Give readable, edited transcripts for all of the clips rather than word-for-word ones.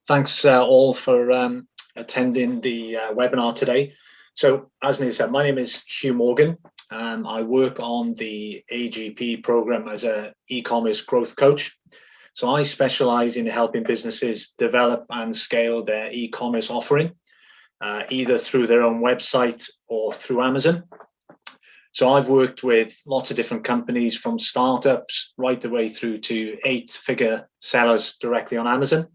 Thanks all for attending the webinar today. So as Neil said, my name is Hugh Morgan. I work on the AGP program as an e-commerce growth coach. So I specialize in helping businesses develop and scale their e-commerce offering, either through their own website or through Amazon. So I've worked with lots of different companies, from startups right the way through to 8-figure sellers directly on Amazon.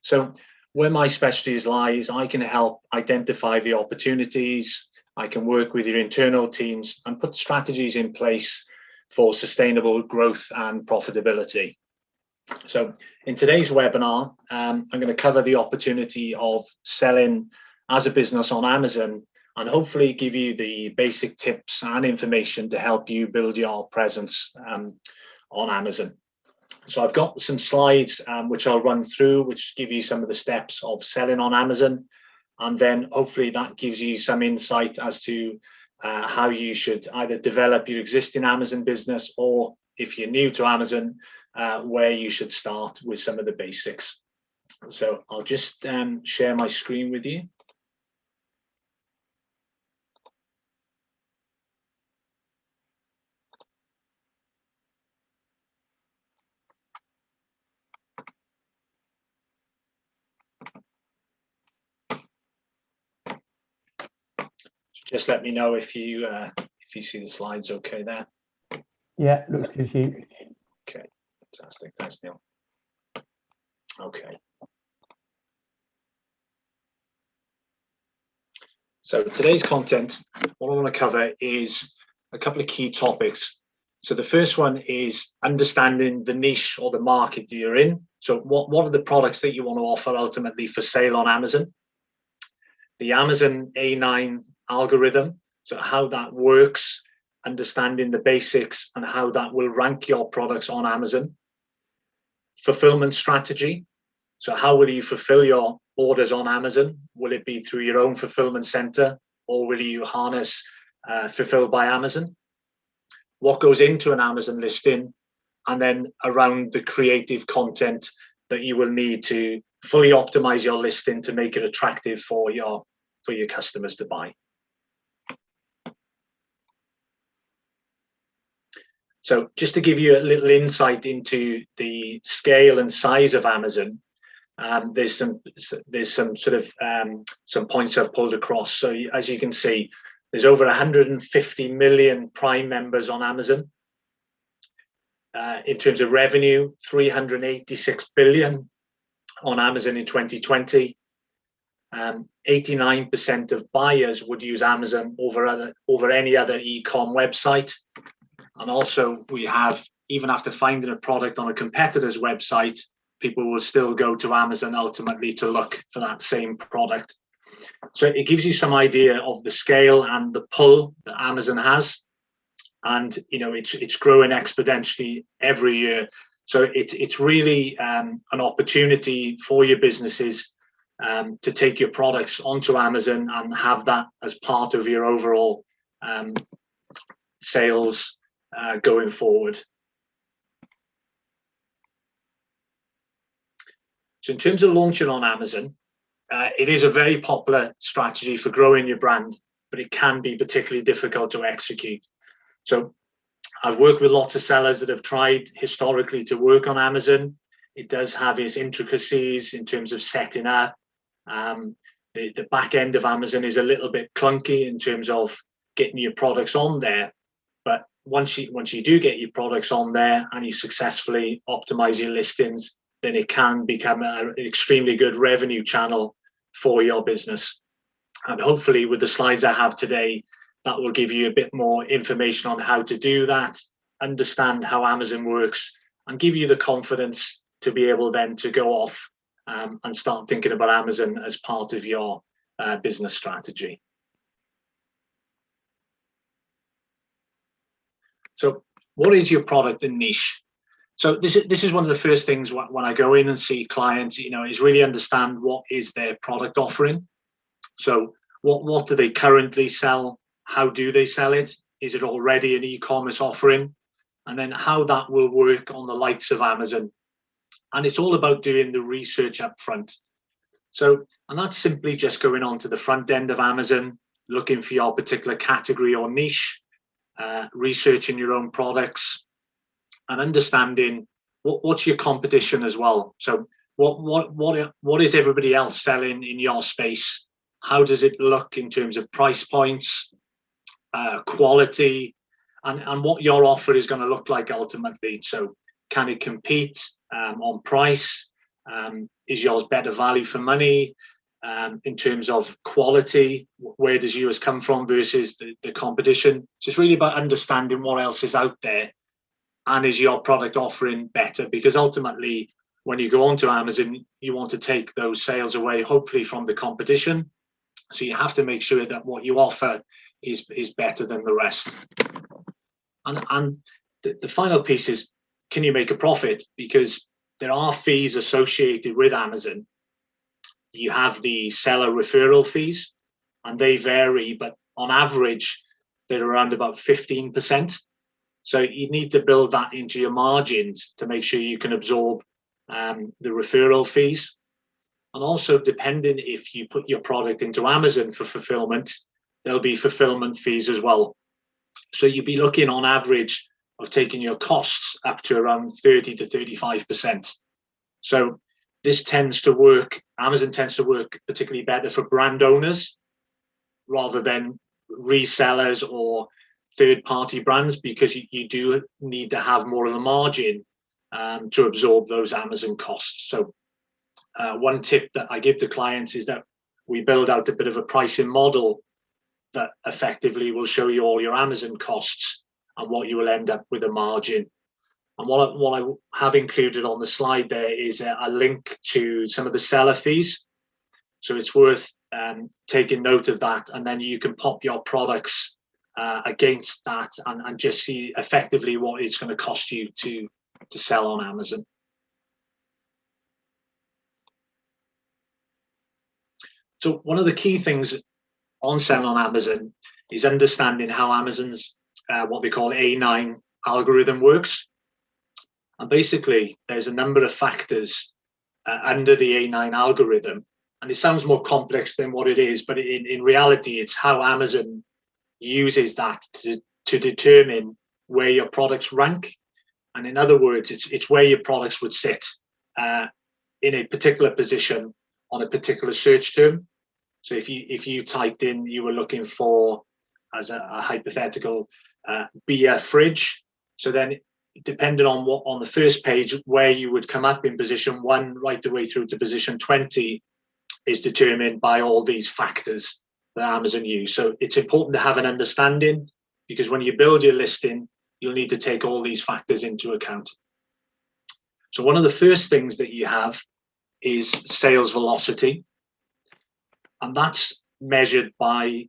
So where my specialties lies, I can help identify the opportunities. I can work with your internal teams and put strategies in place for sustainable growth and profitability. So in today's webinar, I'm going to cover the opportunity of selling as a business on Amazon, and hopefully give you the basic tips and information to help you build your presence on Amazon. So I've got some slides which I'll run through, which give you some of the steps of selling on Amazon. And then hopefully that gives you some insight as to how you should either develop your existing Amazon business, or if you're new to Amazon, where you should start with some of the basics. So I'll just share my screen with you. Just let me know if you see the slides okay there. Yeah, looks good to you. Okay, fantastic. Thanks, Neil. Okay. So today's content, what I want to cover is a couple of key topics. So the first one is understanding the niche or the market that you're in. So what are the products that you want to offer ultimately for sale on Amazon? The Amazon A9 algorithm, so how that works, understanding the basics and how that will rank your products on Amazon. Fulfillment strategy, so how will you fulfill your orders on Amazon? Will it be through your own fulfillment center, or will you harness Fulfilled by Amazon? What goes into an Amazon listing, and then around the creative content that you will need to fully optimize your listing to make it attractive for your customers to buy. So just to give you a little insight into the scale and size of Amazon, there's some sort of some points I've pulled across. So as you can see, there's over 150 million Prime members on Amazon. In terms of revenue, 386 billion on Amazon in 2020. 89% of buyers would use Amazon over any other e-com website. And also we have, even after finding a product on a competitor's website, people will still go to Amazon ultimately to look for that same product. So it gives you some idea of the scale and the pull that Amazon has. And you know, it's growing exponentially every year. So it's really an opportunity for your businesses to take your products onto Amazon and have that as part of your overall sales going forward. So in terms of launching on Amazon, it is a very popular strategy for growing your brand, but it can be particularly difficult to execute. So I've worked with lots of sellers that have tried historically to work on Amazon. It does have its intricacies in terms of setting up. The back end of Amazon is a little bit clunky in terms of getting your products on there. But once you do get your products on there and you successfully optimize your listings, then it can become an extremely good revenue channel for your business. And hopefully with the slides I have today, that will give you a bit more information on how to do that, understand how Amazon works, and give you the confidence to be able then to go off and start thinking about Amazon as part of your business strategy. So what is your product and niche? So this is one of the first things when I go in and see clients, you know, is really understand what is their product offering. So what do they currently sell? How do they sell it? Is it already an e-commerce offering? And then how that will work on the likes of Amazon. And it's all about doing the research up front. So, and that's simply just going on to the front end of Amazon, looking for your particular category or niche, researching your own products, and understanding what's your competition as well. So what is everybody else selling in your space? How does it look in terms of price points, quality, and what your offer is going to look like ultimately? So can it compete on price? Is yours better value for money? In terms of quality, where does yours come from versus the competition? So it's really about understanding what else is out there, and is your product offering better? Because ultimately, when you go onto Amazon, you want to take those sales away, hopefully from the competition. So you have to make sure that what you offer is better than the rest. And the final piece is, can you make a profit? Because there are fees associated with Amazon. You have the seller referral fees, and they vary, but on average, they're around about 15%. So you need to build that into your margins to make sure you can absorb the referral fees. And also, depending if you put your product into Amazon for fulfillment, there'll be fulfillment fees as well. So you'd be looking on average of taking your costs up to around 30 to 35%. So this tends to work, Amazon tends to work particularly better for brand owners rather than resellers or third-party brands, because you do need to have more of a margin to absorb those Amazon costs. So one tip that I give to clients is that we build out a bit of a pricing model that effectively will show you all your Amazon costs and what you will end up with a margin. And what I have included on the slide there is a link to some of the seller fees. So it's worth taking note of that, and then you can pop your products against that and just see effectively what it's going to cost you to sell on Amazon. So one of the key things on selling on Amazon is understanding how Amazon's what they call A9 algorithm works. And basically, there's a number of factors under the A9 algorithm. And it sounds more complex than what it is, but in reality, it's how Amazon uses that to determine where your products rank. And in other words, it's where your products would sit in a particular position on a particular search term. So if you typed in, you were looking for, as a hypothetical, beer fridge, so then depending on what on the first page where you would come up in position 1 right the way through to position 20 is determined by all these factors that Amazon use. So it's important to have an understanding, because when you build your listing, you'll need to take all these factors into account. So one of the first things that you have is sales velocity, and that's measured by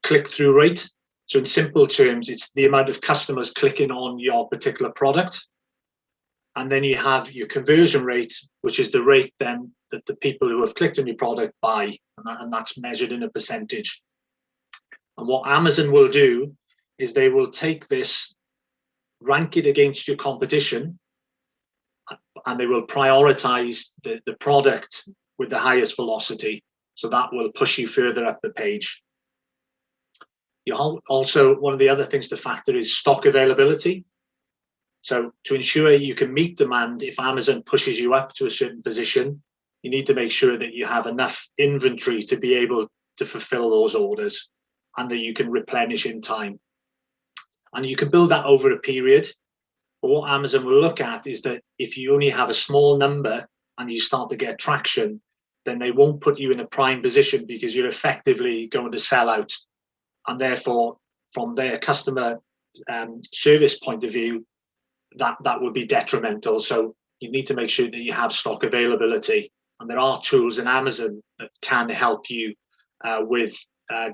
click-through rate. So in simple terms, it's the amount of customers clicking on your particular product. And then you have your conversion rate, which is the rate then that the people who have clicked on your product buy, and that's measured in a percentage. And what Amazon will do is they will take this, rank it against your competition, and they will prioritize the product with the highest velocity. So that will push you further up the page. You also, one of the other things to factor is stock availability. So to ensure you can meet demand, if Amazon pushes you up to a certain position, you need to make sure that you have enough inventory to be able to fulfill those orders and that you can replenish in time. And you can build that over a period. But what Amazon will look at is that if you only have a small number and you start to get traction, then they won't put you in a prime position, because you're effectively going to sell out. And therefore, from their customer service point of view, that would be detrimental. So you need to make sure that you have stock availability. And there are tools in Amazon that can help you with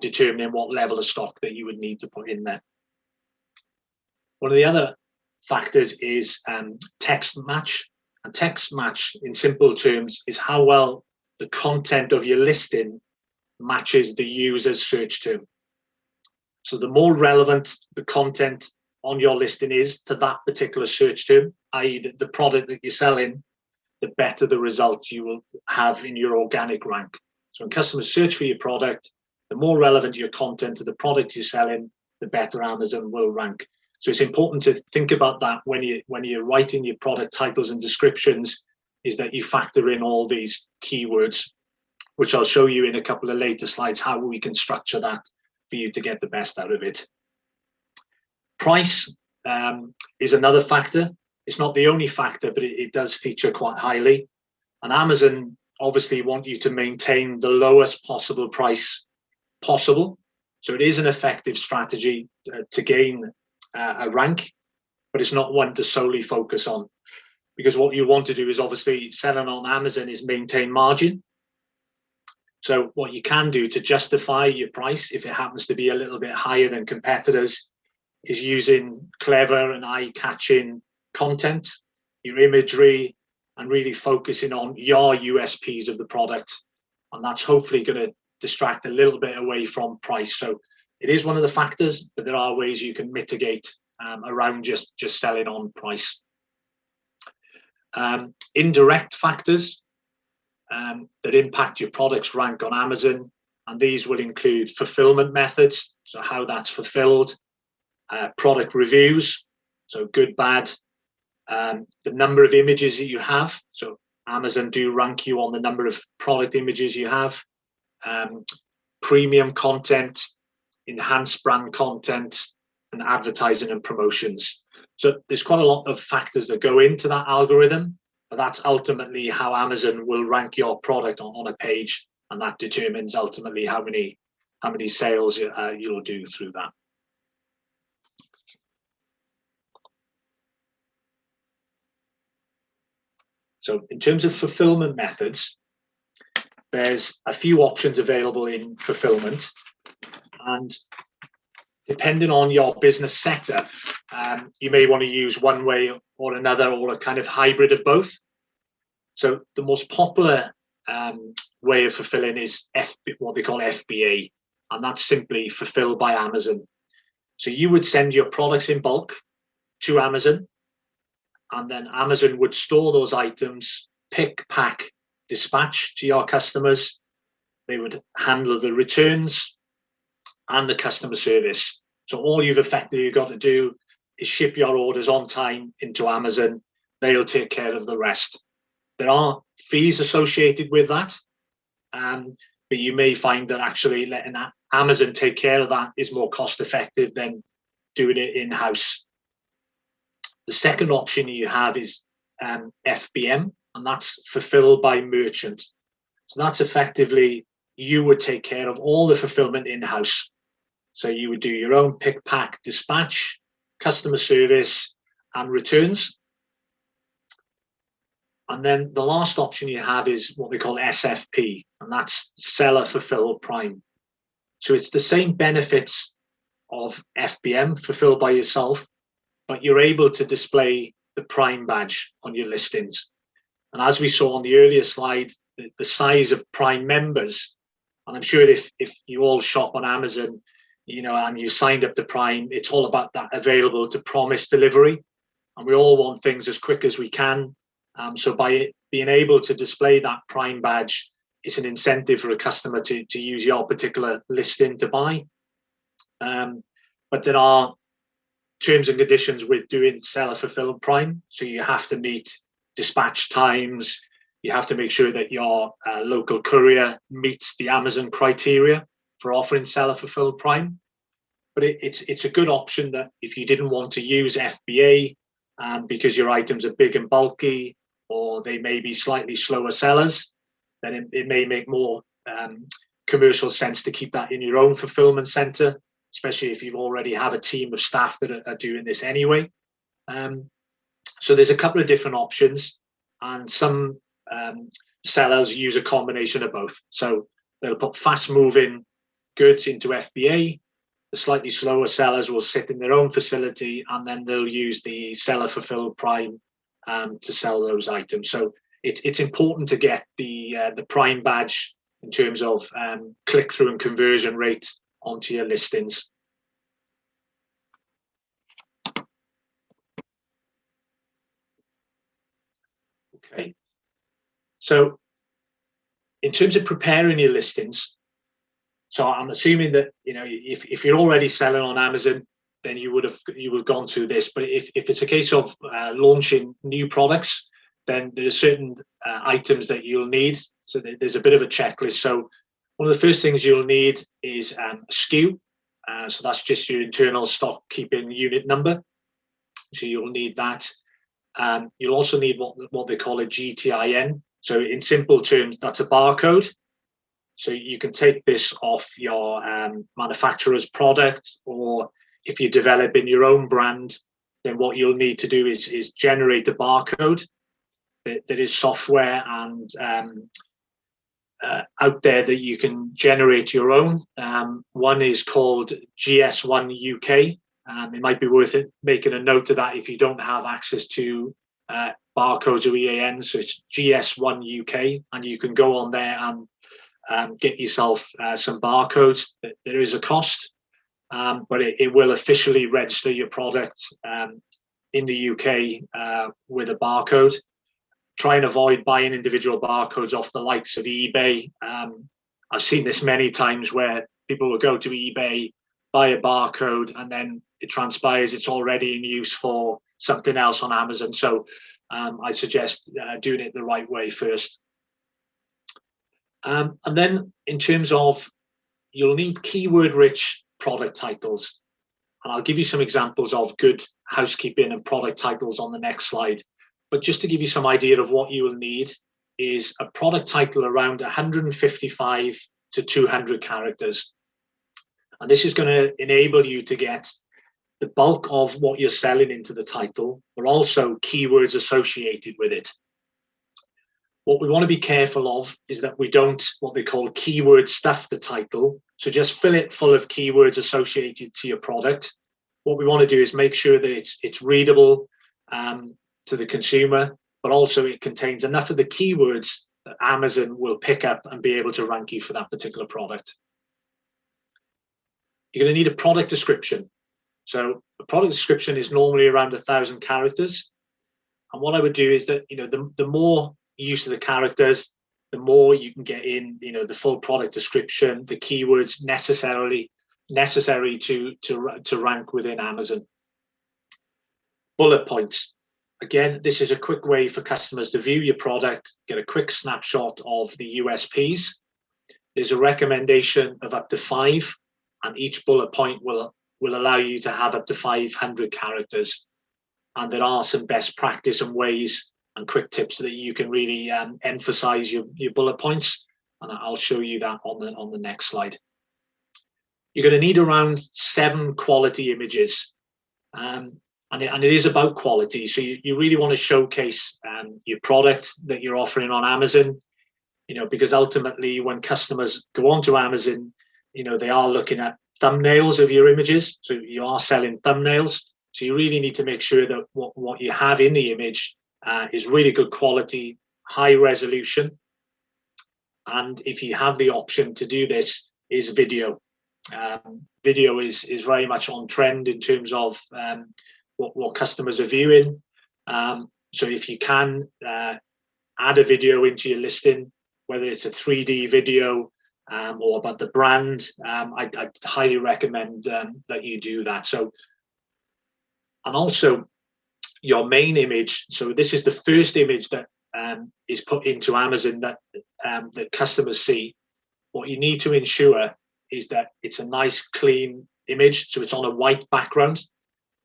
determining what level of stock that you would need to put in there. One of the other factors is text match. And text match, in simple terms, is how well the content of your listing matches the user's search term. So the more relevant the content on your listing is to that particular search term, i.e. the product that you're selling, the better the result you will have in your organic rank. So when customers search for your product, the more relevant your content to the product you're selling, the better Amazon will rank. So it's important to think about that when you're writing your product titles and descriptions, is that you factor in all these keywords, which I'll show you in a couple of later slides how we can structure that for you to get the best out of it. Price is another factor. It's not the only factor, but it does feature quite highly. And Amazon obviously want you to maintain the lowest possible price possible. So it is an effective strategy to gain a rank, but it's not one to solely focus on, because what you want to do is obviously selling on Amazon is maintain margin. So what you can do to justify your price, if it happens to be a little bit higher than competitors, is using clever and eye-catching content, your imagery, and really focusing on your USPs of the product. And that's hopefully going to distract a little bit away from price. So it is one of the factors, but there are ways you can mitigate around just selling on price. Indirect factors that impact your product's rank on Amazon, and these will include fulfillment methods, so how that's fulfilled, product reviews, so good, bad, the number of images that you have, so Amazon do rank you on the number of product images you have, premium content, enhanced brand content, and advertising and promotions. So there's quite a lot of factors that go into that algorithm, but that's ultimately how Amazon will rank your product on a page, and that determines ultimately how many sales you'll do through that. So in terms of fulfillment methods, there's a few options available in fulfillment, and depending on your business setup, you may want to use one way or another, or a kind of hybrid of both. So the most popular way of fulfilling is what they call FBA, and that's simply fulfilled by Amazon. So you would send your products in bulk to Amazon, and then Amazon would store those items, pick, pack, dispatch to your customers. They would handle the returns and the customer service. So all you've effectively got to do is ship your orders on time into Amazon. They'll take care of the rest. There are fees associated with that, but you may find that actually letting Amazon take care of that is more cost effective than doing it in-house. The second option you have is FBM, and that's fulfilled by merchant. So that's effectively, you would take care of all the fulfillment in-house. So you would do your own pick, pack, dispatch, customer service, and returns. And then the last option you have is what they call SFP, and that's seller fulfilled prime. So it's the same benefits of FBM, fulfilled by yourself, but you're able to display the prime badge on your listings. And as we saw on the earlier slide, the size of prime members, and I'm sure if you all shop on Amazon, you know, and you signed up to prime, it's all about that available to promise delivery, and we all want things as quick as we can. So by being able to display that prime badge, it's an incentive for a customer to use your particular listing to buy. But there are terms and conditions with doing seller fulfilled prime. So you have to meet dispatch times. You have to make sure that your local courier meets the Amazon criteria for offering seller fulfilled prime. But it's a good option that if you didn't want to use FBA because your items are big and bulky, or they may be slightly slower sellers, then it may make more commercial sense to keep that in your own fulfillment center, especially if you already have a team of staff that are doing this anyway. So there's a couple of different options, and some sellers use a combination of both. So they'll put fast moving goods into FBA. The slightly slower sellers will sit in their own facility, and then they'll use the seller fulfilled prime to sell those items. So it's important to get the prime badge in terms of click-through and conversion rate onto your listings. Okay, So in terms of preparing your listings, so I'm assuming that, you know, if you're already selling on Amazon, then you would have gone through this. But if it's a case of launching new products, then there are certain items that you'll need. So there's a bit of a checklist. So one of the first things you'll need is a SKU. So that's just your internal stock keeping unit number. So you'll need that. You'll also need what they call a GTIN. So in simple terms, that's a barcode. So you can take this off your manufacturer's product, or if you're developing your own brand, then what you'll need to do is generate a barcode. There is software and out there that you can generate your own. One is called GS1 UK. It might be worth it making a note of that if you don't have access to barcodes or EANs. So it's GS1 UK, and you can go on there and get yourself some barcodes. There is a cost, but it will officially register your product in the UK with a barcode. Try and avoid buying individual barcodes off the likes of eBay. I've seen this many times where people will go to eBay, buy a barcode, and then it transpires it's already in use for something else on Amazon. So I suggest doing it the right way first. And then in terms of, you'll need keyword-rich product titles. And I'll give you some examples of good housekeeping and product titles on the next slide. But just to give you some idea of what you will need is a product title around 155 to 200 characters. And this is going to enable you to get the bulk of what you're selling into the title, but also keywords associated with it. What we want to be careful of is that we don't what they call keyword stuff the title. So just fill it full of keywords associated to your product. What we want to do is make sure that it's readable to the consumer, but also it contains enough of the keywords that Amazon will pick up and be able to rank you for that particular product. You're going to need a product description. So a product description is normally around 1,000 characters. And what I would do is that, you know, the more use of the characters, the more you can get in, you know, the full product description, the keywords necessary to rank within Amazon. Bullet points. Again, this is a quick way for customers to view your product, get a quick snapshot of the USPs. There's a recommendation of up to 5, and each bullet point will allow you to have up to 500 characters. And there are some best practice and ways and quick tips that you can really emphasize your bullet points. And I'll show you that on the next slide. You're going to need around 7 quality images. And it is about quality. So you really want to showcase your product that you're offering on Amazon, you know, because ultimately when customers go onto Amazon, you know, they are looking at thumbnails of your images. So you are selling thumbnails. So you really need to make sure that what you have in the image is really good quality, high resolution. And if you have the option to do this, is video. Video is very much on trend in terms of what customers are viewing. So if you can add a video into your listing, whether it's a 3D video or about the brand, I'd highly recommend that you do that. So, and also your main image. So this is the first image that is put into Amazon that customers see. What you need to ensure is that it's a nice, clean image. So it's on a white background.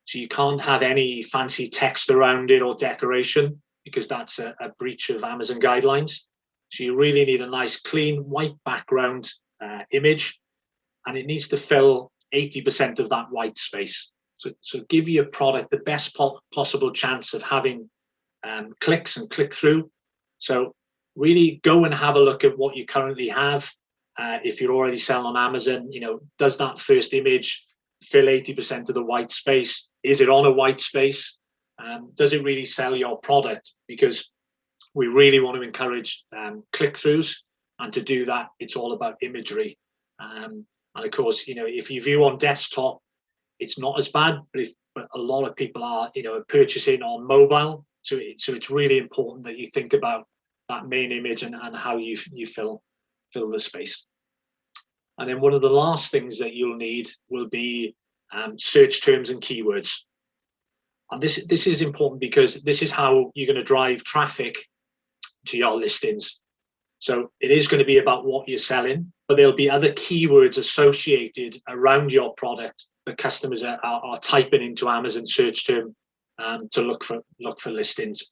So you can't have any fancy text around it or decoration, because that's a breach of Amazon guidelines. So you really need a nice, clean, white background image, and it needs to fill 80% of that white space. So give your product the best possible chance of having clicks and click through. So really go and have a look at what you currently have. If you're already selling on Amazon, you know, does that first image fill 80% of the white space? Is it on a white space? Does it really sell your product? Because we really want to encourage click-throughs, and to do that, it's all about imagery. And of course, you know, if you view on desktop, it's not as bad, but a lot of people are, you know, purchasing on mobile. So it's really important that you think about that main image and how you fill the space. And then one of the last things that you'll need will be search terms and keywords. And this is important because this is how you're going to drive traffic to your listings. So it is going to be about what you're selling, but there'll be other keywords associated around your product that customers are typing into Amazon search term to look for listings.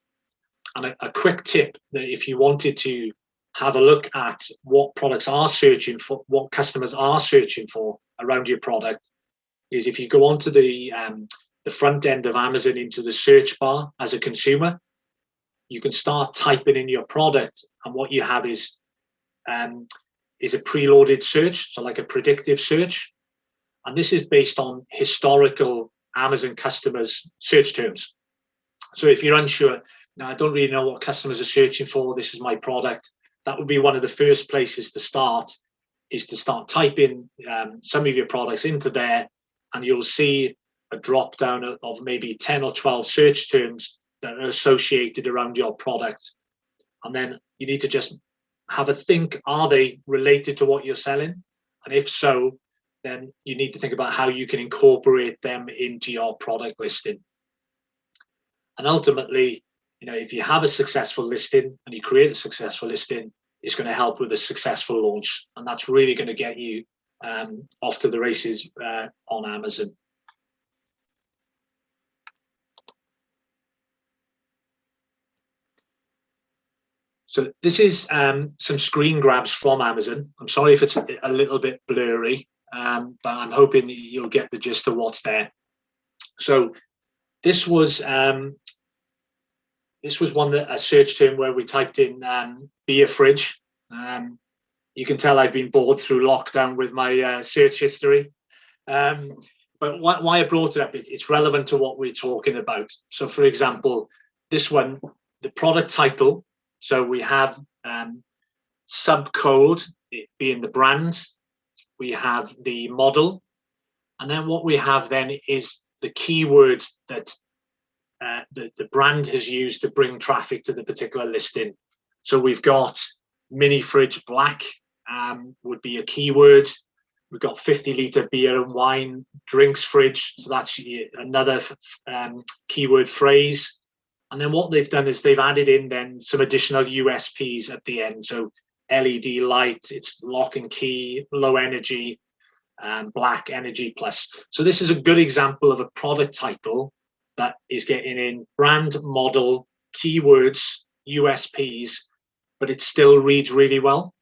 And a quick tip that if you wanted to have a look at what products are searching for, what customers are searching for around your product, is if you go onto the front end of Amazon into the search bar as a consumer, you can start typing in your product, and what you have is a preloaded search, so like a predictive search. And this is based on historical Amazon customers' search terms. So if you're unsure, now I don't really know what customers are searching for, this is my product, that would be one of the first places to start, is to start typing some of your products into there, and you'll see a drop down of maybe 10 or 12 search terms that are associated around your product. And then you need to just have a think, are they related to what you're selling? And if so, then you need to think about how you can incorporate them into your product listing. And ultimately, if you have a successful listing and you create a successful listing, it's going to help with a successful launch. And that's really going to get you off to the races on Amazon. So this is some screen grabs from Amazon. I'm sorry if it's a little bit blurry, but I'm hoping you'll get the gist of what's there. So this was one a search term where we typed in beer fridge. You can tell I've been bored through lockdown with my search history. But why I brought it up, it's relevant to what we're talking about. So for example, this one, the product title. So we have subcode, it being the brand. We have the model. And then what we have then is the keywords that the brand has used to bring traffic to the particular listing. So we've got mini fridge black would be a keyword. We've got 50-litre beer and wine drinks fridge. So that's another keyword phrase. And then what they've done is they've added in then some additional USPs at the end. So LED light, it's lock and key, low energy, black energy plus. So this is a good example of a product title that is getting in brand, model, keywords, USPs, but it still reads really well.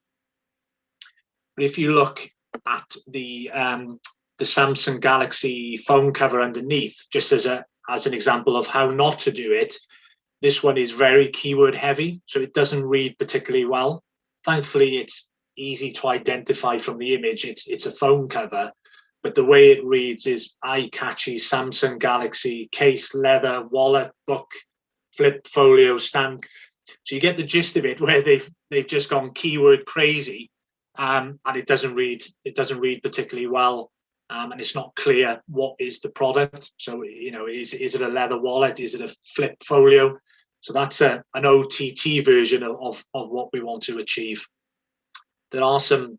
But if you look at the Samsung Galaxy phone cover underneath, just as an example of how not to do it, this one is very keyword heavy, so it doesn't read particularly well. Thankfully, it's easy to identify from the image. It's a phone cover, but the way it reads is eye-catchy Samsung Galaxy case, leather, wallet, book, flip folio, stand. So you get the gist of it, where they've just gone keyword crazy, and it doesn't read particularly well, and it's not clear what is the product. So is it a leather wallet? Is it a flip folio? So that's an OTT version of what we want to achieve. There are some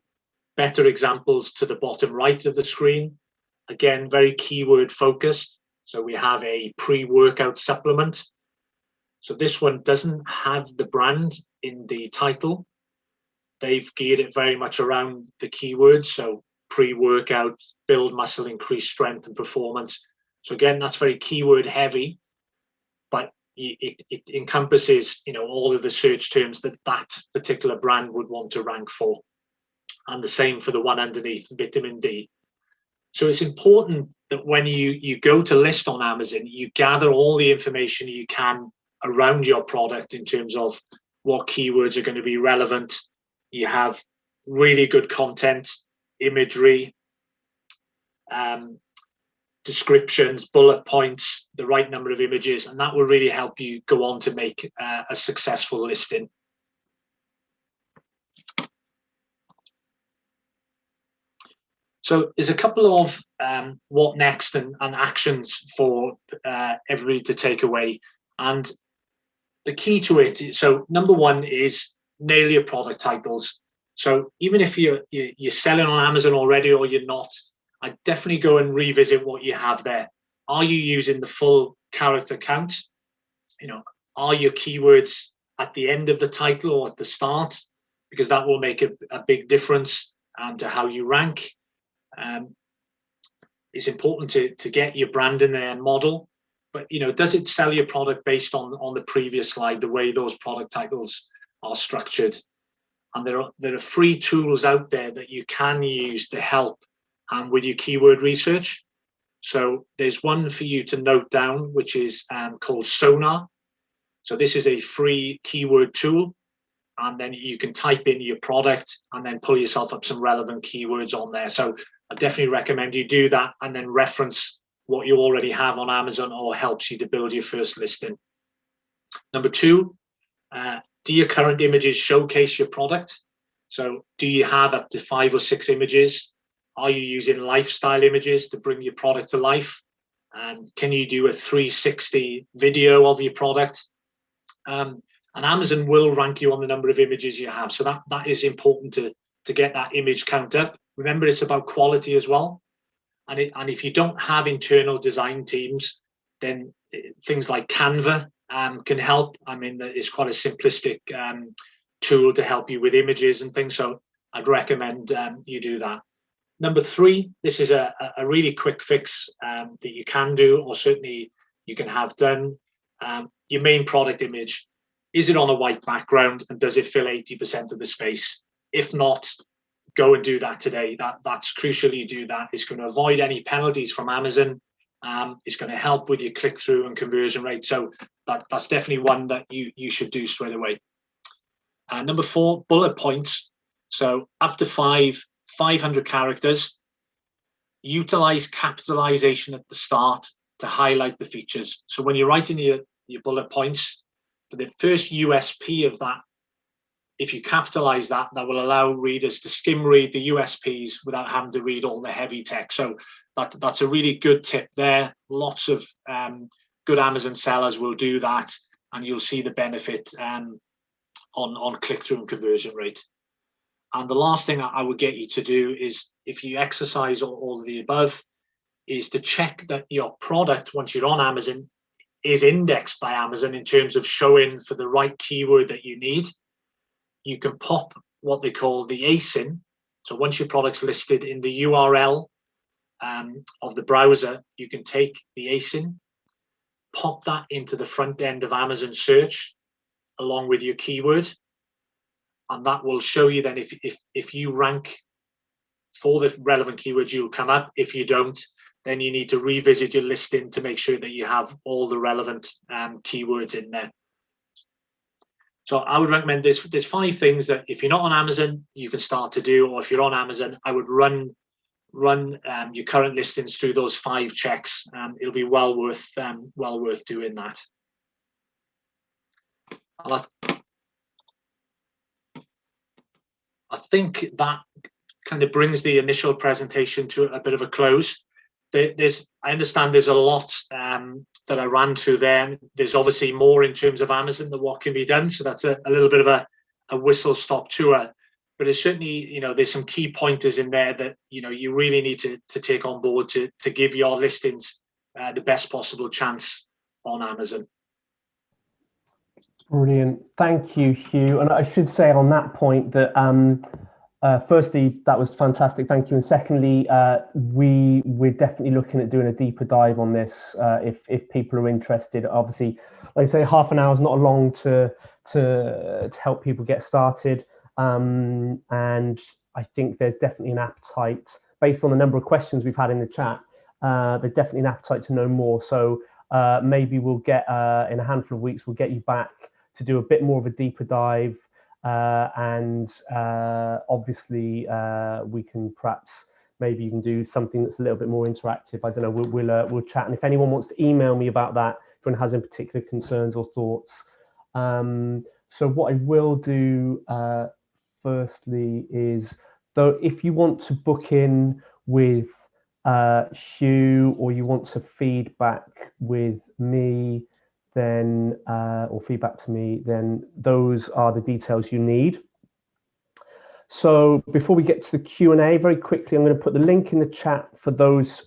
better examples to the bottom right of the screen. Again, very keyword focused. So we have a pre-workout supplement. So this one doesn't have the brand in the title. They've geared it very much around the keywords. So pre-workout, build muscle, increase strength and performance. So again, that's very keyword heavy, but it encompasses all of the search terms that particular brand would want to rank for. And the same for the one underneath, vitamin D. So it's important that when you go to list on Amazon, you gather all the information you can around your product in terms of what keywords are going to be relevant. You have really good content, imagery, descriptions, bullet points, the right number of images, and that will really help you go on to make a successful listing. So there's a couple of what next and actions for everybody to take away. And the key to it is, so number one is nail your product titles. So even if you're selling on Amazon already or you're not, I'd definitely go and revisit what you have there. Are you using the full character count? You know, are your keywords at the end of the title or at the start? Because that will make a big difference to how you rank. It's important to get your brand in there and model, but you know, does it sell your product based on the previous slide, the way those product titles are structured? And there are free tools out there that you can use to help with your keyword research. So there's one for you to note down, which is called Sonar. So this is a free keyword tool, and then you can type in your product and then pull yourself up some relevant keywords on there. So I definitely recommend you do that and then reference what you already have on Amazon or helps you to build your first listing. Number two, do your current images showcase your product? So do you have up to 5 or 6 images? Are you using lifestyle images to bring your product to life? And can you do a 360 video of your product? And Amazon will rank you on the number of images you have. So that is important to get that image count up. Remember, it's about quality as well. And if you don't have internal design teams, then things like Canva can help. I mean, it's quite a simplistic tool to help you with images and things. So I'd recommend you do that. Number 3, this is a really quick fix that you can do, or certainly you can have done. Your main product image, is it on a white background and does it fill 80% of the space? If not, go and do that today. That's crucial you do that. It's going to avoid any penalties from Amazon. It's going to help with your click-through and conversion rate. So that's definitely one that you should do straight away. Number 4, bullet points. So up to 500 characters. Utilize capitalization at the start to highlight the features. So when you're writing your bullet points, for the first USP of that, if you capitalize that will allow readers to skim read the USPs without having to read all the heavy text. So that's a really good tip there. Lots of good Amazon sellers will do that, and you'll see the benefit on click-through and conversion rate. And the last thing I would get you to do is, if you exercise all of the above, is to check that your product, once you're on Amazon, is indexed by Amazon in terms of showing for the right keyword that you need. You can pop what they call the ASIN. So once your product's listed in the URL of the browser, you can take the ASIN, pop that into the front end of Amazon search along with your keyword. And that will show you then if you rank for the relevant keywords, you'll come up. If you don't, then you need to revisit your listing to make sure that you have all the relevant keywords in there. So I would recommend there's 5 things that if you're not on Amazon, you can start to do, or if you're on Amazon, I would run your current listings through those 5 checks. It'll be well worth doing that. I think that kind of brings the initial presentation to a bit of a close. I understand there's a lot that I ran through there. There's obviously more in terms of Amazon than what can be done. So that's a little bit of a whistle-stop tour. But it's certainly, there's some key pointers in there that, you really need to take on board to give your listings the best possible chance on Amazon. Brilliant. Thank you, Hugh. And I should say on that point that firstly, that was fantastic. Thank you. And secondly, we're definitely looking at doing a deeper dive on this if people are interested. Obviously, like I say, half an hour is not long to help people get started. And I think there's definitely an appetite, based on the number of questions we've had in the chat, there's definitely an appetite to know more. So maybe we'll get, in a handful of weeks, we'll get you back to do a bit more of a deeper dive. And obviously we can perhaps maybe even do something that's a little bit more interactive. I don't know, we'll chat. And if anyone wants to email me about that, if anyone has any particular concerns or thoughts. So what I will do firstly is, though, if you want to book in with Hugh, or you want to feedback with me, then or feedback to me, then those are the details you need. So before we get to the Q&A, very quickly, I'm going to put the link in the chat for those,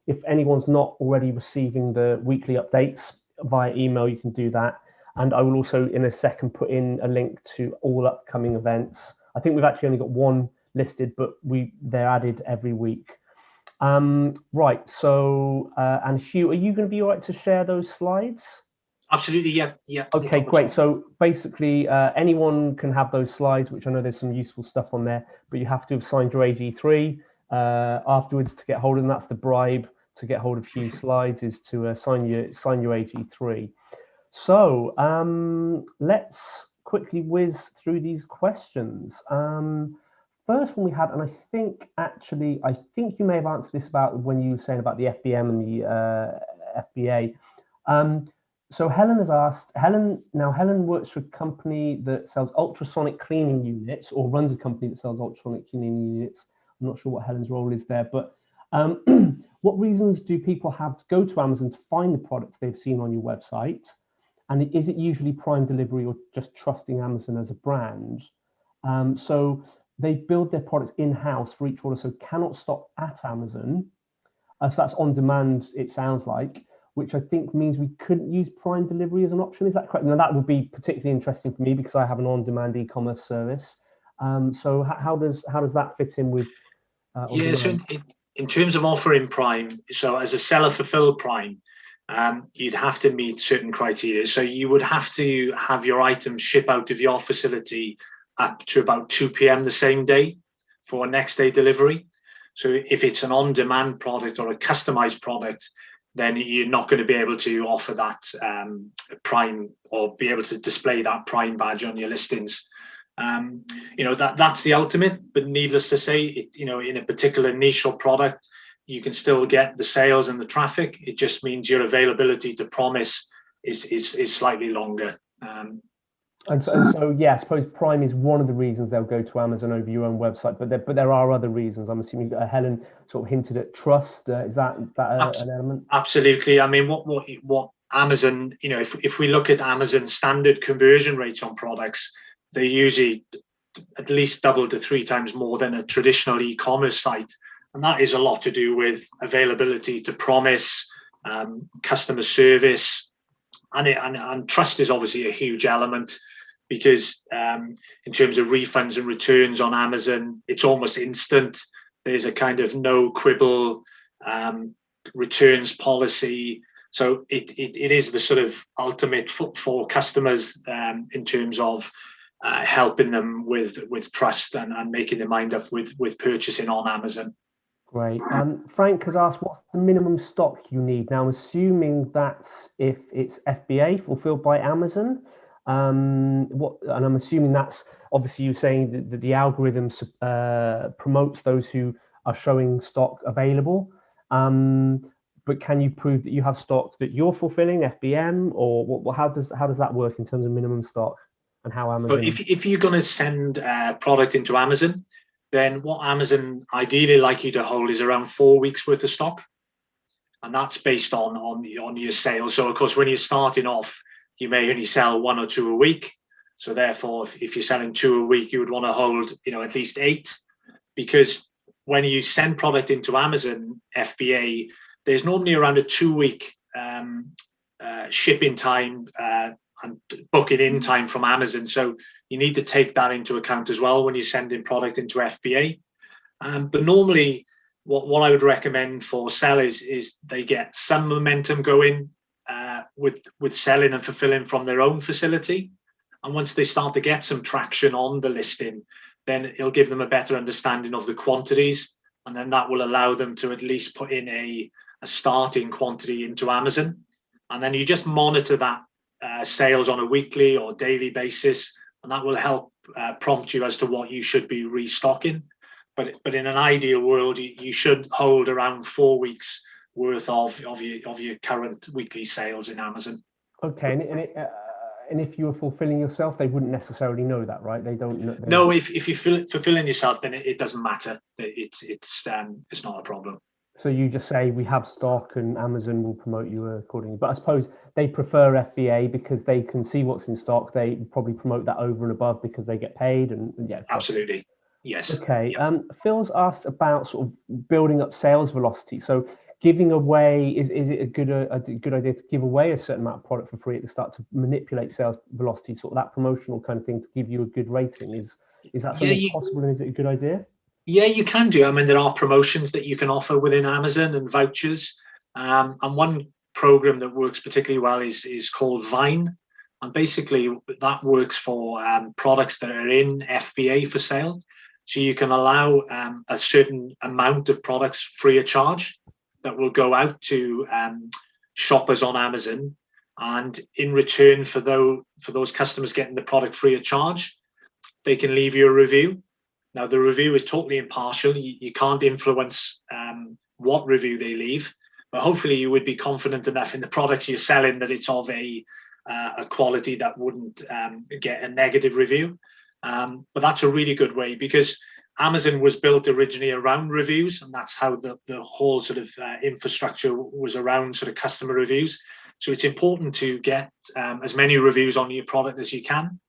if anyone's not already receiving the weekly updates via email, you can do that. And I will also in a second put in a link to all upcoming events. I think we've actually only got one listed, but they're added every week. Right, so, and Hugh, are you going to be all right to share those slides? Absolutely, yeah. Okay, great. So basically, anyone can have those slides, which I know there's some useful stuff on there, but you have to have signed your AG3 afterwards to get hold of them. That's the bribe to get hold of Hugh's slides, is to sign your AG3. So let's quickly whiz through these questions. First one we had, and I think you may have answered this about when you were saying about the FBM and the FBA. So Helen has asked, Helen works for a company that sells ultrasonic cleaning units, or runs a company that sells ultrasonic cleaning units. I'm not sure what Helen's role is there, but what reasons do people have to go to Amazon to find the products they've seen on your website? And is it usually Prime delivery or just trusting Amazon as a brand? So they build their products in-house for each order, so cannot stop at Amazon. So that's on demand, it sounds like, which I think means we couldn't use Prime delivery as an option. Is that correct? Now that would be particularly interesting for me because I have an on-demand e-commerce service. So how does that fit in with? Yeah, so in terms of offering Prime, so as a seller fulfilled Prime, you'd have to meet certain criteria. So you would have to have your items ship out of your facility up to about 2 p.m. the same day for next day delivery. So if it's an on-demand product or a customized product, then you're not going to be able to offer that Prime or be able to display that Prime badge on your listings. That's the ultimate, but needless to say, in a particular niche or product, you can still get the sales and the traffic. It just means your availability to promise is slightly longer. And so, yeah, I suppose Prime is one of the reasons they'll go to Amazon over your own website, but there are other reasons. I'm assuming Helen sort of hinted at trust. Is that an element? Absolutely. I mean, what Amazon, if we look at Amazon's standard conversion rates on products, they're usually at least double to 3 times more than a traditional e-commerce site, and that is a lot to do with availability to promise, customer service, and trust is obviously a huge element. Because in terms of refunds and returns on Amazon, it's almost instant. There's a kind of no quibble returns policy. So it is the sort of ultimate for customers in terms of helping them with trust and making their mind up with purchasing on Amazon. Great. Frank has asked, what's the minimum stock you need? Now, I'm assuming that's if it's FBA, fulfilled by Amazon. And I'm assuming that's obviously you're saying that the algorithm promotes those who are showing stock available. But can you prove that you have stock that you're fulfilling, FBM, or how does that work in terms of minimum stock and how Amazon? But if you're going to send product into Amazon, then what Amazon ideally like you to hold is around 4 weeks worth of stock, and that's based on your sales. So of course, when you're starting off, you may only sell 1 or 2 a week. So therefore, if you're selling 2 a week, you would want to hold, at least 8, because when you send product into Amazon FBA, there's normally around a 2-week shipping time and booking in time from Amazon. So you need to take that into account as well when you're sending product into FBA. But normally, what I would recommend for sellers is they get some momentum going with selling and fulfilling from their own facility, and once they start to get some traction on the listing, then it'll give them a better understanding of the quantities, and then that will allow them to at least put in a starting quantity into Amazon, and then you just monitor that sales on a weekly or daily basis, and that will help prompt you as to what you should be restocking. But in an ideal world, you should hold around 4 weeks worth of your current weekly sales in Amazon. Okay, and if you were fulfilling yourself, they wouldn't necessarily know that, right? They don't know. No, if you're fulfilling yourself, then it doesn't matter. It's not a problem. So you just say we have stock and Amazon will promote you accordingly. But I suppose they prefer FBA because they can see what's in stock. They probably promote that over and above because they get paid. And yeah, absolutely. Yes. Okay. Yep. Phil's asked about sort of building up sales velocity. So giving away, is it a good idea to give away a certain amount of product for free at the start to manipulate sales velocity, sort of that promotional kind of thing to give you a good rating? Is that something possible, and is it a good idea? Yeah, you can do. I mean, there are promotions that you can offer within Amazon and vouchers. And one program that works particularly well is called Vine. And basically that works for products that are in FBA for sale. So you can allow a certain amount of products free of charge that will go out to shoppers on Amazon. And in return for those customers getting the product free of charge, they can leave you a review. Now, the review is totally impartial. You can't influence what review they leave, but hopefully you would be confident enough in the products you're selling that it's of a quality that wouldn't get a negative review. But that's a really good way, because Amazon was built originally around reviews, and that's how the whole sort of infrastructure was around sort of customer reviews. So it's important to get as many reviews on your product as you can.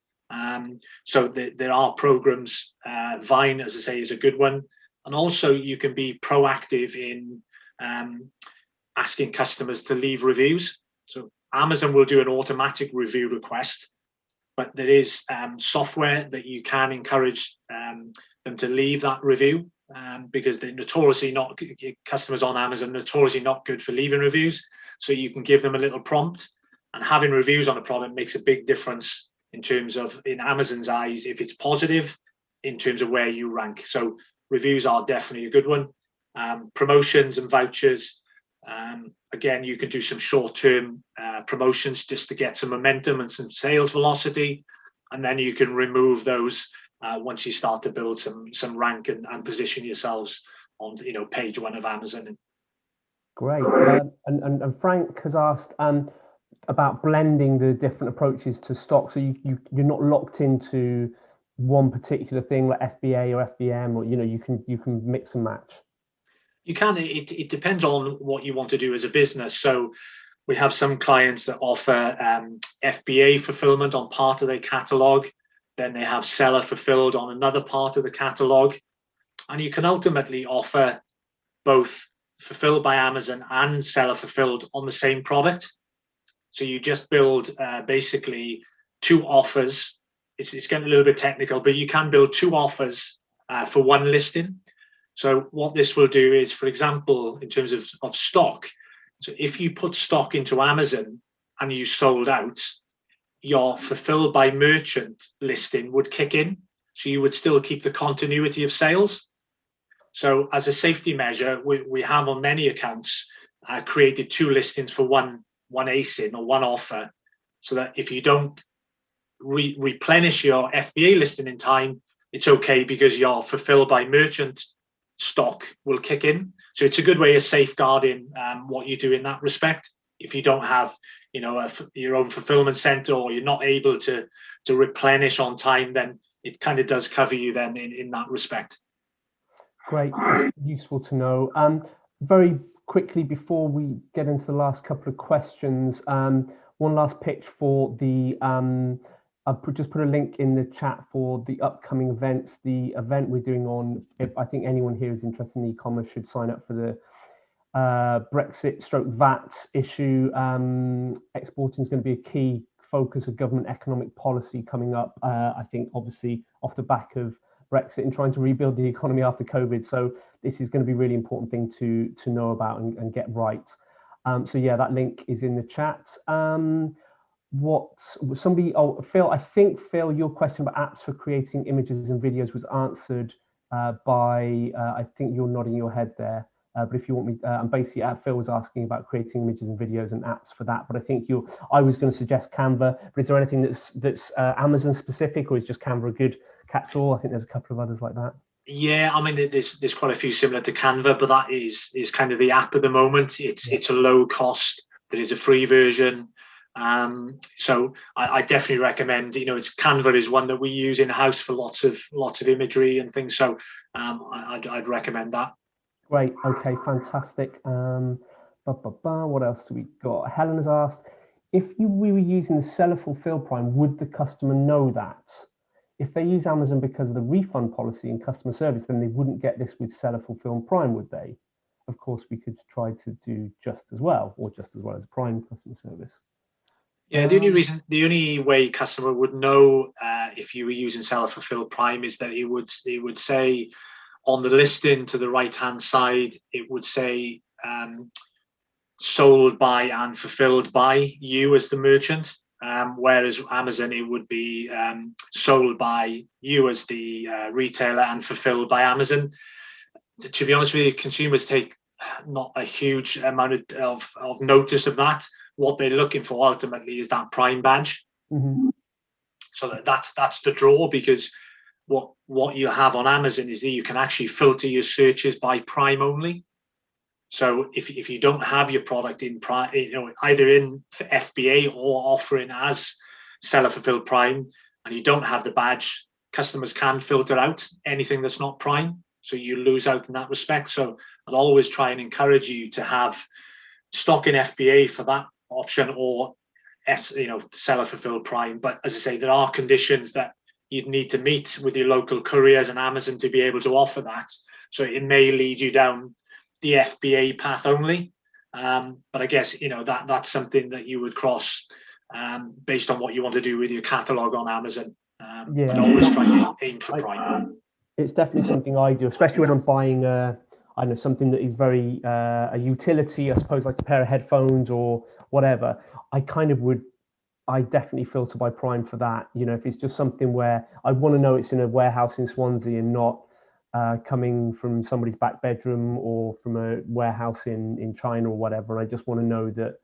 So there are programs. Vine, as I say, is a good one, and also you can be proactive in asking customers to leave reviews. So Amazon will do an automatic review request, but there is software that you can encourage them to leave that review, because they're notoriously not, customers on Amazon notoriously not good for leaving reviews. So you can give them a little prompt, and having reviews on a product makes a big difference in terms of, in Amazon's eyes, if it's positive, in terms of where you rank. So reviews are definitely a good one. Promotions and vouchers. Again, you can do some short-term promotions just to get some momentum and some sales velocity, and then you can remove those once you start to build some rank and position yourselves on, page one of Amazon. Great. And Frank has asked about blending the different approaches to stock. So you're not locked into one particular thing like FBA or FBM, or you can mix and match. You can. It depends on what you want to do as a business. So we have some clients that offer FBA fulfillment on part of their catalog. Then they have seller fulfilled on another part of the catalog. And you can ultimately offer both fulfilled by Amazon and seller fulfilled on the same product. So you just build basically two offers. It's getting a little bit technical, but you can build two offers for one listing. So what this will do is, for example, in terms of stock, so if you put stock into Amazon and you sold out, your fulfilled by merchant listing would kick in. So you would still keep the continuity of sales. So as a safety measure, we have on many accounts created two listings for one ASIN or one offer, so that if you don't replenish your FBA listing in time, it's okay, because your fulfilled by merchant stock will kick in. So it's a good way of safeguarding what you do in that respect. If you don't have your own fulfillment center, or you're not able to replenish on time, then it kind of does cover you then in that respect. Great, that's useful to know. Very quickly, before we get into the last couple of questions, one last pitch for the I've just put a link in the chat for the upcoming events. The event we're doing on, if I think anyone here is interested in e-commerce, should sign up for the Brexit/VAT issue. Exporting is going to be a key focus of government economic policy coming up. I think obviously off the back of Brexit and trying to rebuild the economy after COVID. So this is going to be a really important thing to know about and get right. So yeah, that link is in the chat. Phil, I think, Phil, your question about apps for creating images and videos was answered by, I think you're nodding your head there. But if you want me, basically Phil was asking about creating images and videos and apps for that. But I think I was going to suggest Canva. But is there anything that's Amazon specific, or is just Canva a good catch-all? I think there's a couple of others like that. Yeah, I mean, there's quite a few similar to Canva, but that is kind of the app at the moment. It's a low cost. There is a free version. So I definitely recommend. It's Canva is one that we use in house for lots of imagery and things. So I'd recommend that. Great. Okay, fantastic. What else do we got? Helen has asked, if we were using the seller fulfilled Prime, would the customer know that? If they use Amazon because of the refund policy and customer service, then they wouldn't get this with seller fulfilled Prime, would they? Of course, we could try to do just as well, or just as well as Prime customer service. Yeah, the only way customer would know if you were using seller fulfilled Prime is that it would say on the listing to the right hand side, it would say sold by and fulfilled by you as the merchant. Whereas Amazon, it would be sold by you as the retailer and fulfilled by Amazon. To be honest with you, consumers take not a huge amount of notice of that. What they're looking for ultimately is that Prime badge. Mm-hmm. So that's the draw, because what you have on Amazon is that you can actually filter your searches by Prime only. So if you don't have your product in Prime, either in FBA or offering as seller fulfilled Prime, and you don't have the badge, customers can filter out anything that's not Prime. So you lose out in that respect. So I'd always try and encourage you to have stock in FBA for that option, or seller fulfilled Prime. But as I say, there are conditions that you'd need to meet with your local couriers and Amazon to be able to offer that. So it may lead you down the FBA path only, but I guess that's something that you would cross based on what you want to do with your catalog on Amazon. But always try and aim for Prime. It's definitely something I do, especially when I'm buying I know something that is very a utility, I suppose, like a pair of headphones or whatever. I definitely filter by Prime for that. If it's just something where I want to know it's in a warehouse in Swansea and not coming from somebody's back bedroom or from a warehouse in China or whatever, and I just want to know that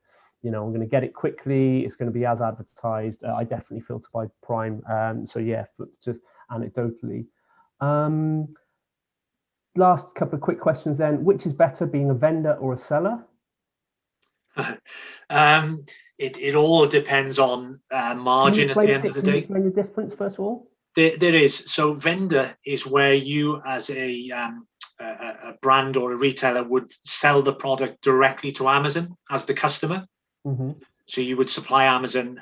I'm going to get it quickly, it's going to be as advertised, I definitely filter by Prime. So yeah, just anecdotally. Last couple of quick questions then. Which is better, being a vendor or a seller? It all depends on margin at the end of the day. Can you explain the difference first of all? There is. So vendor is where you as a brand or a retailer would sell the product directly to Amazon as the customer. Mm-hmm. So you would supply Amazon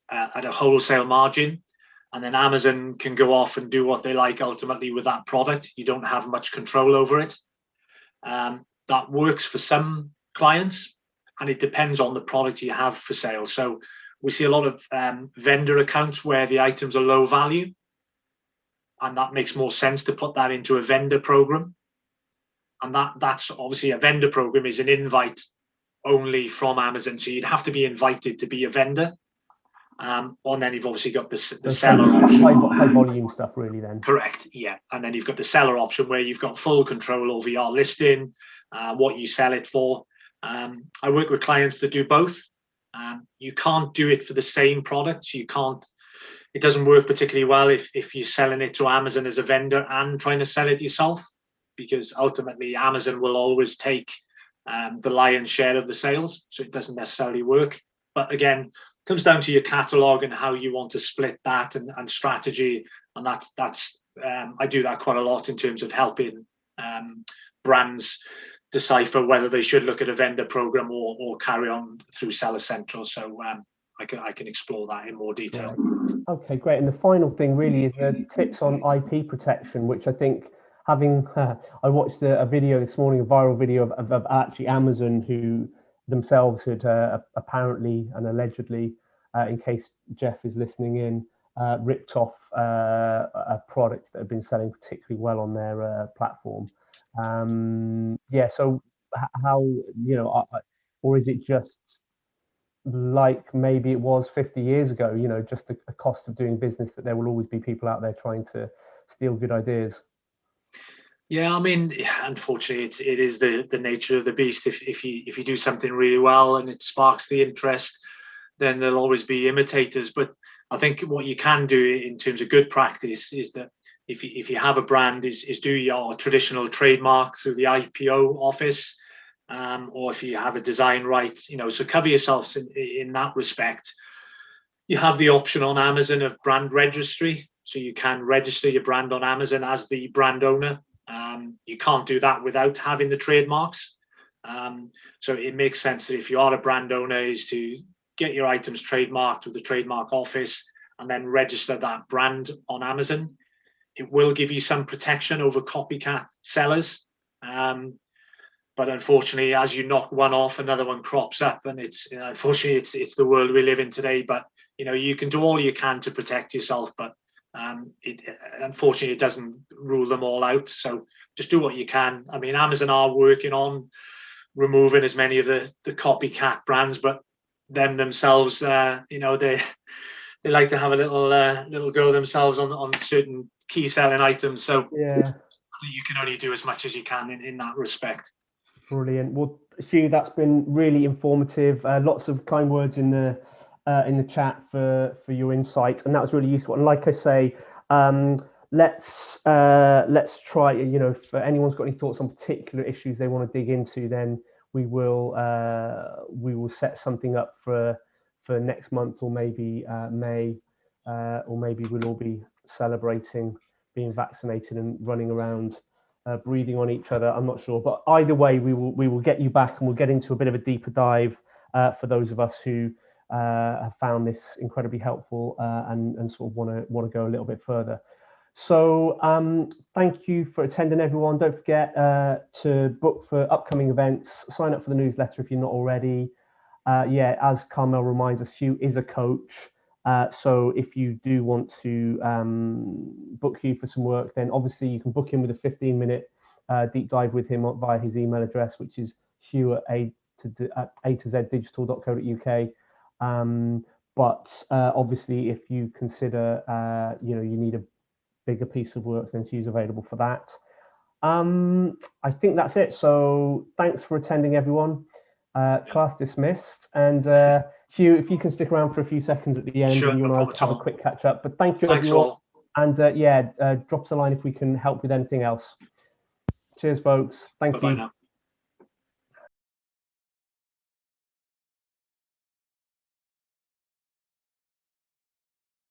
at a wholesale margin, and then Amazon can go off and do what they like ultimately with that product. You don't have much control over it. That works for some clients, and it depends on the product you have for sale. So we see a lot of vendor accounts where the items are low value, and that makes more sense to put that into a vendor program. And that's obviously, a vendor program is an invite only from Amazon. So you'd have to be invited to be a vendor. And then you've obviously got the seller option. High volume stuff, really, then. Correct, yeah. And then you've got the seller option where you've got full control over your listing, what you sell it for. I work with clients that do both. You can't do it for the same products. It doesn't work particularly well if you're selling it to Amazon as a vendor and trying to sell it yourself, because ultimately Amazon will always take the lion's share of the sales. So it doesn't necessarily work. But again, it comes down to your catalog and how you want to split that and strategy. And that's I do that quite a lot in terms of helping brands decipher whether they should look at a vendor program or carry on through Seller Central. So I can explore that in more detail. Okay, great. And the final thing really is tips on IP protection, which I think, having I watched a video this morning, a viral video of actually Amazon, who themselves had apparently and allegedly, in case Jeff is listening in, ripped off a product that had been selling particularly well on their platform. So how, or is it just like maybe it was 50 years ago, just the cost of doing business, that there will always be people out there trying to steal good ideas? Yeah, I mean, unfortunately, it is the nature of the beast. If you do something really well and it sparks the interest, then there'll always be imitators. But I think what you can do in terms of good practice is that if you have a brand, is do your traditional trademark through the IPO office, or if you have a design right, so cover yourselves in that respect. You have the option on Amazon of brand registry, so you can register your brand on Amazon as the brand owner. You can't do that without having the trademarks. So it makes sense that if you are a brand owner, is to get your items trademarked with the trademark office and then register that brand on Amazon. It will give you some protection over copycat sellers. But unfortunately, as you knock one off, another one crops up, and it's unfortunately it's the world we live in today. But you can do all you can to protect yourself, but unfortunately it doesn't rule them all out. So just do what you can. I mean, Amazon are working on removing as many of the copycat brands, but them themselves, they like to have a little go themselves on certain key selling items. So yeah, you can only do as much as you can in that respect. Brilliant. Well, Hugh, that's been really informative. Lots of kind words in the chat for your insight, and that was really useful. And like I say, let's try. If anyone's got any thoughts on particular issues they want to dig into, then we will set something up for next month, or maybe May, or maybe we'll all be celebrating being vaccinated and running around. Breathing on each other, I'm not sure, but either way, we will get you back, and we'll get into a bit of a deeper dive for those of us who have found this incredibly helpful and sort of want to go a little bit further. So thank you for attending, everyone. Don't forget to book for upcoming events. Sign up for the newsletter if you're not already. As Carmel reminds us, Hugh is a coach. So if you do want to book Hugh for some work, then obviously you can book him with a 15-minute deep dive with him via his email address, which is hugh@a2zdigital.co.uk. But obviously, if you consider you need a bigger piece of work, then Hugh's available for that. I think that's it. So thanks for attending, everyone. Class dismissed. And Hugh, if you can stick around for a few seconds at the end, Sure, and you and I have a quick catch up. But thank you, Thanks everyone. all. And drop us a line if we can help with anything else. Cheers, folks. Thank you. Bye-bye now.